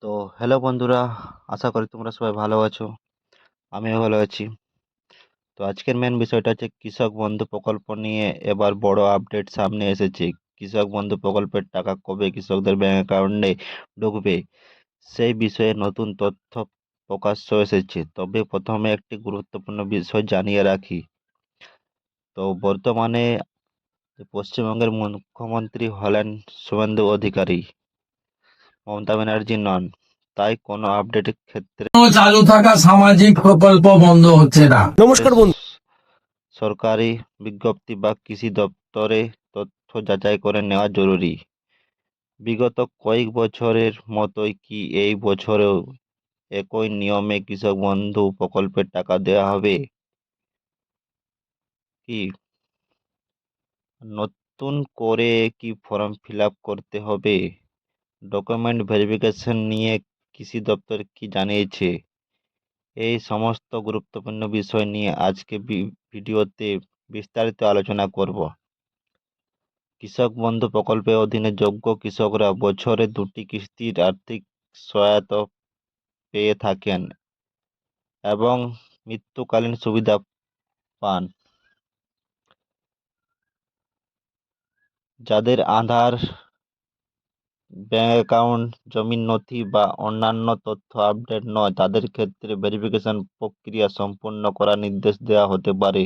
তো হ্যালো বন্ধুরা, আশা করি তোমরা সবাই ভালো আছো। আমিও ভালো আছি। তো আজকের মেন বিষয়টা হচ্ছে কৃষক বন্ধু প্রকল্প নিয়ে এবার বড় আপডেট সামনে এসেছে। কৃষক বন্ধু প্রকল্পের টাকা কবে কৃষকদের ব্যাংক অ্যাকাউন্টে ঢুকবে সেই বিষয়ে নতুন তথ্য প্রকাশ্য এসেছে। তবে প্রথমে একটি গুরুত্বপূর্ণ বিষয় জানিয়ে রাখি। তো বর্তমানে পশ্চিমবঙ্গের মুখ্যমন্ত্রী হলেন শুভেন্দু অধিকারী, মমতা ব্যানার্জি নন। তাই কোনো আপডেটের ক্ষেত্রে চালু থাকা সামাজিক প্রকল্প বন্ধ হচ্ছে না। নমস্কার বন্ধু। সরকারি বিজ্ঞপ্তি বা কৃষি দপ্তরে তথ্য যাচাই করে নেওয়া জরুরি। বিগত কয়েক বছরের মতোই কি এই বছরেও একই নিয়মে কৃষক বন্ধু প্রকল্পের টাকা দেওয়া হবে কি? নতুন করে কি ফর্ম ফিল আপ করতে হবে? ডকুমেন্ট ভেরিফিকেশন নিয়ে কৃষি দপ্তর কি জানিয়েছে? এই সমস্ত গুরুত্বপূর্ণ বিষয় নিয়ে আজকে ভিডিওতে বিস্তারিত আলোচনা করব। কৃষক বন্ধু প্রকল্পের অধীনে যোগ্য কৃষকরা বছরে দুটি কিস্তির আর্থিক সহায়তা পেয়ে থাকেন এবং মৃত্যুকালীন সুবিধা পান। যাদের আধার, ব্যাংক অ্যাকাউন্ট, জমির নথি বা অন্যান্য তথ্য আপডেট নয়, তাদের ক্ষেত্রে ভেরিফিকেশন প্রক্রিয়া সম্পূর্ণ করার নির্দেশ দেওয়া হতে পারে।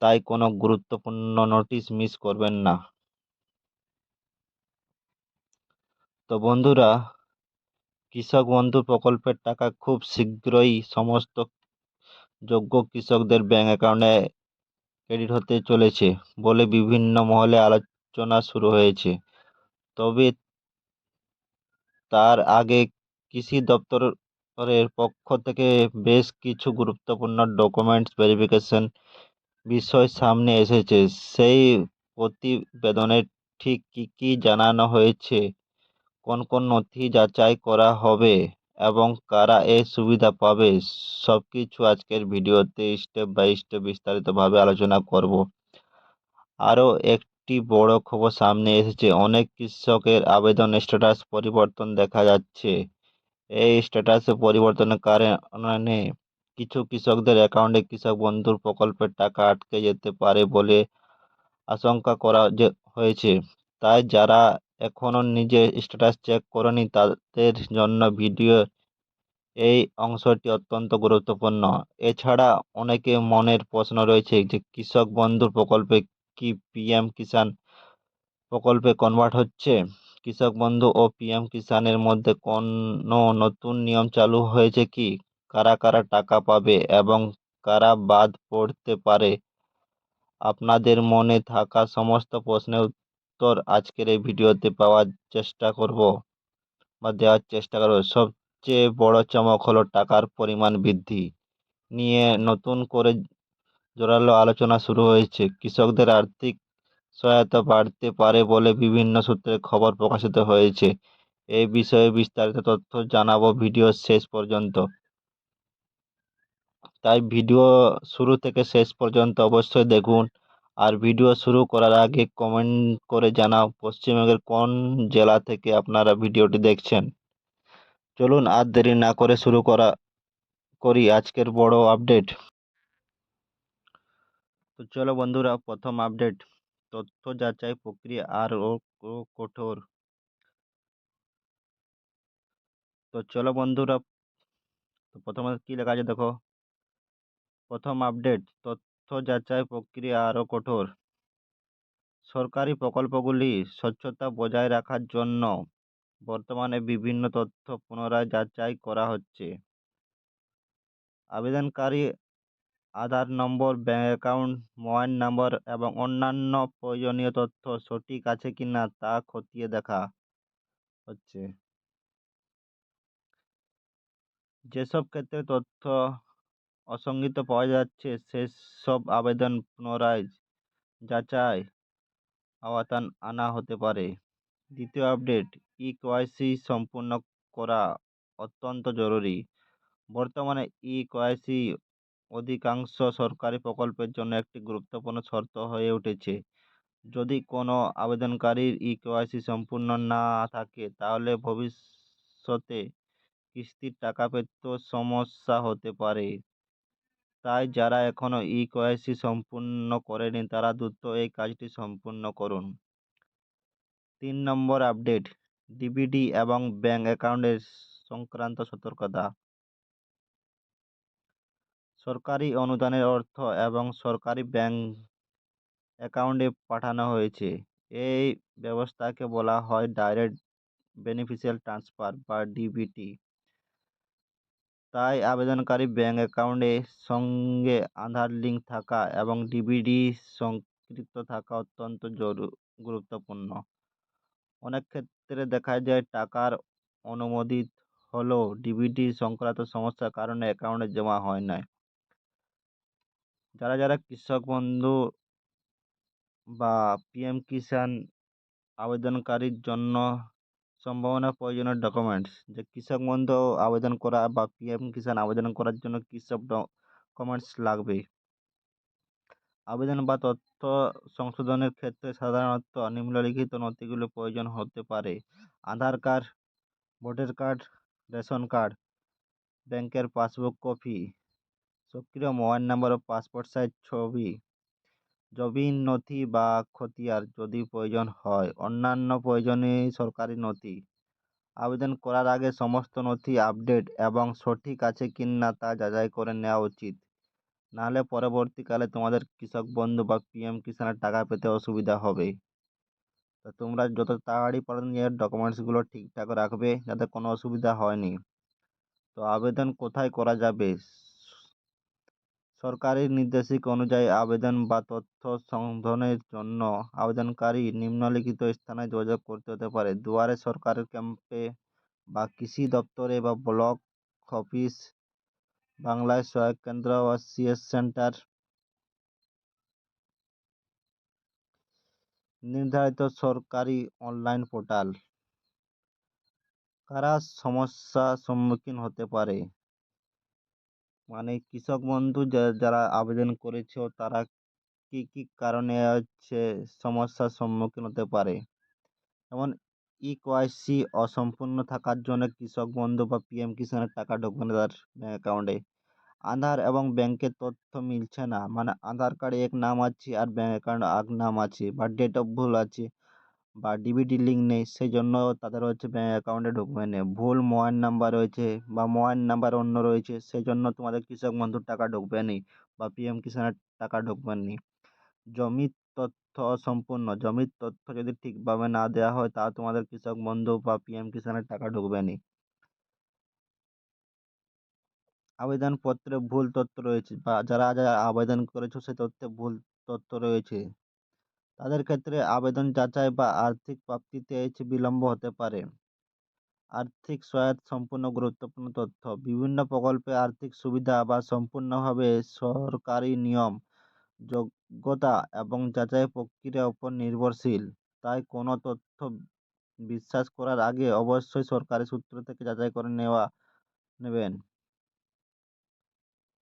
তাই কোনো গুরুত্বপূর্ণ নোটিশ মিস করবেন না। তো বন্ধুরা, কৃষক বন্ধু প্রকল্পের টাকা খুব শীঘ্রই সমস্ত যোগ্য কৃষকদের ব্যাংক অ্যাকাউন্টে ক্রেডিট হতে চলেছে বলে বিভিন্ন মহলে আলোচনা শুরু হয়েছে। তবে তার আগে কৃষি দপ্তরের পক্ষ থেকে বেশ কিছু গুরুত্বপূর্ণ ডকুমেন্টস ভেরিফিকেশন বিষয় সামনে এসেছে। সেই প্রতিবেদনে ঠিক কী কী জানানো হয়েছে, কোন কোন নথি যাচাই করা হবে এবং কারা এই সুবিধা পাবে, সবকিছু আজকের ভিডিওতে স্টেপ বাই স্টেপ বিস্তারিতভাবে আলোচনা করব। আরও একটি বড় খবর সামনে এসেছে, অনেক কৃষকের আবেদন স্ট্যাটাস পরিবর্তন দেখা যাচ্ছে। এই স্ট্যাটাসে পরিবর্তনের কারণে কিছু কৃষকদের অ্যাকাউন্টে কৃষক বন্ধুর প্রকল্পের টাকা আটকে যেতে পারে বলে আশঙ্কা করা হয়েছে। তাই যারা এখনও নিজের স্ট্যাটাস চেক করেনি তাদের জন্য ভিডিও এই অংশটি অত্যন্ত গুরুত্বপূর্ণ। এছাড়া অনেকে মনের প্রশ্ন রয়েছে যে কৃষক বন্ধু প্রকল্পে কি পিএম কিষাণ প্রকল্পে কনভার্ট হচ্ছে? কৃষক বন্ধু ও পিএম কিষাণের মধ্যে কোনো নতুন নিয়ম চালু হয়েছে কি? কারা কারা টাকা পাবে এবং কারা বাদ পড়তে পারে? আপনাদের মনে থাকা সমস্ত প্রশ্নের উত্তর আজকের এই ভিডিওতে পাওয়ার চেষ্টা করব বা দেওয়ার চেষ্টা করব। সবচেয়ে বড় চমক হলো টাকার পরিমাণ বৃদ্ধি নিয়ে নতুন করে জোরালো আলোচনা শুরু হয়েছে। কৃষকদের আর্থিক সহায়তা বাড়তে পারে বলে বিভিন্ন সূত্রে খবর প্রকাশিত হয়েছে। এই বিষয়ে বিস্তারিত তথ্য জানাবো ভিডিও শেষ পর্যন্ত। তাই ভিডিও শুরু থেকে শেষ পর্যন্ত অবশ্যই দেখুন। আর ভিডিও শুরু করার আগে কমেন্ট করে জানাও পশ্চিমবঙ্গের কোন জেলা থেকে আপনারা ভিডিওটি দেখছেন। চলুন আর দেরি না করে শুরু করি আজকের বড় আপডেট। তো চলো বন্ধুরা, প্রথম আপডেট, তথ্য যাচাই প্রক্রিয়া আরও কঠোর। তো চলো বন্ধুরা, তো প্রথমে কি লেখা আছে দেখো। প্রথম আপডেট, তথ্য যাচাই প্রক্রিয়া আরও কঠোর। সরকারি প্রকল্পগুলি স্বচ্ছতা বজায় রাখার জন্য বর্তমানে বিভিন্ন তথ্য পুনরায় যাচাই করা হচ্ছে। আবেদনকারী আধার নম্বর, ব্যাংক অ্যাকাউন্ট, মোবাইল নম্বর এবং অন্যান্য প্রয়োজনীয় তথ্য সঠিক আছে কিনা তা খতিয়ে দেখা হচ্ছে। যেসব ক্ষেত্রে তথ্য অসঙ্গত পাওয়া যাচ্ছে সেসব আবেদন পুনরায় যাচাই আওতায় আনা হতে পারে। দ্বিতীয় আপডেট, ইকেওয়াইসি সম্পূর্ণ করা অত্যন্ত জরুরি। বর্তমানে ইকেওয়াইসি অধিকাংশ সরকারি প্রকল্পের জন্য একটি গুরুত্বপূর্ণ শর্ত হয়ে উঠেছে। যদি কোনো আবেদনকারীর ইকেওয়াইসি সম্পূর্ণ না থাকে তাহলে ভবিষ্যতে কিস্তির টাকা পেতেও সমস্যা হতে পারে। তাই যারা এখনো ইকেওয়াইসি সম্পূর্ণ করেনি তারা দ্রুত এই কাজটি সম্পূর্ণ করুন। 3 নম্বর আপডেট, ডিবিটি এবং ব্যাংক অ্যাকাউন্টের সংক্রান্ত সতর্কতা। সরকারি অনুদানের অর্থ এবং সরকারি ব্যাংক অ্যাকাউন্টে পাঠানো হয়েছে। এই ব্যবস্থাকে বলা হয় ডাইরেক্ট বেনিফিশিয়াল ট্রান্সফার বা ডিবিটি। তাই আবেদনকারী ব্যাংক অ্যাকাউন্টের সঙ্গে আধার লিঙ্ক থাকা এবং ডিবিটি সংযুক্ত থাকা অত্যন্ত গুরুত্বপূর্ণ। অনেক ক্ষেত্রে দেখা যায় টাকার অনুমোদিত হলেও ডিবিটি সংক্রান্ত সমস্যার কারণে অ্যাকাউন্টে জমা হয় না। যারা যারা কৃষক বন্ধু বা পিএম কিষাণ আবেদনকারীর জন্য সম্ভাবনা প্রয়োজনীয় ডকুমেন্টস, যে কৃষক বন্ধু আবেদন করা বা পিএম কিষাণ আবেদন করার জন্য কী সব ডকুমেন্টস লাগবে। আবেদন বা তথ্য সংশোধনের ক্ষেত্রে সাধারণত নিম্নলিখিত নথিগুলো প্রয়োজন হতে পারে: Aadhaar card, voter card, ration card, ব্যাংকের পাসবুক কপি, সক্রিয় মোবাইল নাম্বার ও পাসপোর্ট সাইজ ছবি, জমির নথি বা খতিয়ান যদি প্রয়োজন হয়, অন্যান্য প্রয়োজনীয় সরকারি নথি। আবেদন করার আগে সমস্ত নথি আপডেট এবং সঠিক আছে কিনা তা যাচাই করে নেওয়া উচিত, নাহলে পরবর্তীকালে তোমাদের কৃষক বন্ধু বা পিএম কিষাণের টাকা পেতে অসুবিধা হবে। তো তোমরা যত তাড়াতাড়ি পারো নিজের ডকুমেন্টসগুলো ঠিকঠাক রাখবে যাতে কোনো অসুবিধা হয়নি। তো আবেদন কোথায় করা যাবে? সরকারি নির্দেশিকা অনুযায়ী আবেদন বা তথ্য সংশোধনের জন্য আবেদনকারী নিম্নলিখিত স্থানে যোগাযোগ করতে হতে পারে: দুয়ারে সরকারের ক্যাম্পে বা কৃষি দপ্তরে বা ব্লক অফিস, বাংলায় সহায়ক কেন্দ্র বা সিএস সেন্টার, নির্ধারিত সরকারি অনলাইন পোর্টাল। কারা সমস্যার সম্মুখীন হতে পারে? মানে কৃষক বন্ধু যারা আবেদন করেছো তারা কি কি কারণে সমস্যার সম্মুখীন হতে পারে। যেমন ইকেওয়াইসি অসম্পূর্ণ থাকার জন্য কৃষক বন্ধু বা পিএম কিষাণের টাকা ঢুকবে না তার ব্যাংক অ্যাকাউন্টে। আধার এবং ব্যাংকের তথ্য মিলছে না, মানে আধার কার্ডে এক নাম আছে আর ব্যাংক অ্যাকাউন্টে এক নাম আছে, বা ডেট অফ ভুল আছে, বা ডিবিটি লিঙ্ক নেই, সেই জন্য তাদের ব্যাংক অ্যাকাউন্টে ঢুকবে না। ভুল মোবাইল নাম্বার রয়েছে বা মোবাইল নাম্বার অন্য রয়েছে, সেই জন্য তোমাদের কৃষক বন্ধুর টাকা ঢুকবে না বা পিএম কিষাণের টাকা ঢুকবে না। জমির তথ্য অসম্পূর্ণ, জমির তথ্য যদি ঠিকভাবে না দেওয়া হয় তা তোমাদের কৃষক বন্ধু বা পিএম কিষাণের টাকা ঢুকবে না। আবেদনপত্রে ভুল তথ্য রয়েছে বা যারা যারা আবেদন করেছো সে তথ্যে ভুল তথ্য রয়েছে, তাদের ক্ষেত্রে আবেদন যাচাই বা আর্থিক প্রাপ্তিতে বিলম্ব হতে পারে। আর্থিক সহায়তা সম্পূর্ণ গুরুত্বপূর্ণ তথ্য, বিভিন্ন প্রকল্পে আর্থিক সুবিধা বা সম্পূর্ণভাবে সরকারি নিয়ম, যোগ্যতা এবং যাচাই প্রক্রিয়ার উপর নির্ভরশীল। তাই কোনো তথ্য বিশ্বাস করার আগে অবশ্যই সরকারি সূত্র থেকে যাচাই করে নেবেন।